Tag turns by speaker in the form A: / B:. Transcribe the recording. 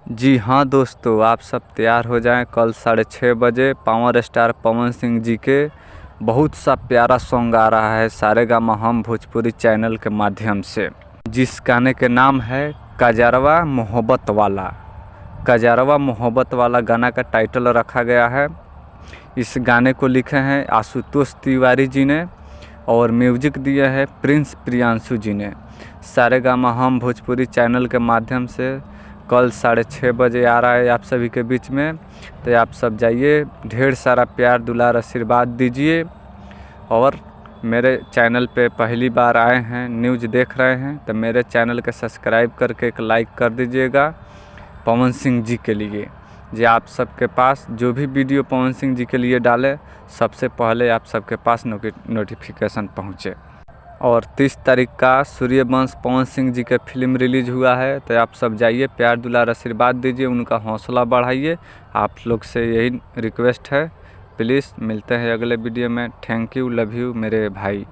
A: जी हाँ दोस्तों, आप सब तैयार हो जाएं। कल 6:30 बजे पावर स्टार पवन सिंह जी के बहुत सा प्यारा सॉन्ग आ रहा है सारेगामा हम भोजपुरी चैनल के माध्यम से, जिस गाने के नाम है कजरवा मोहब्बत वाला। कजरवा मोहब्बत वाला गाना का टाइटल रखा गया है। इस गाने को लिखे हैं आशुतोष तिवारी जी ने और म्यूजिक दिए है प्रिंस प्रियांशु जी ने। सारेगामा हम भोजपुरी चैनल के माध्यम से कल 6:30 बजे आ रहा है आप सभी के बीच में। तो आप सब जाइए, ढेर सारा प्यार दुलार आशीर्वाद दीजिए। और मेरे चैनल पे पहली बार आए हैं, न्यूज़ देख रहे हैं, तो मेरे चैनल के सब्सक्राइब करके एक लाइक कर दीजिएगा पवन सिंह जी के लिए। जी आप सबके पास जो भी वीडियो पवन सिंह जी के लिए डाले, सबसे पहले आप सबके पास नोटिफिकेशन पहुँचे। और 30 तारीख का सूर्यवंश पवन सिंह जी के फिल्म रिलीज़ हुआ है। तो आप सब जाइए, प्यार दुलार आशीर्वाद दीजिए, उनका हौसला बढ़ाइए। आप लोग से यही रिक्वेस्ट है, प्लीज़। मिलते हैं अगले वीडियो में। थैंक यू, लव यू मेरे भाई।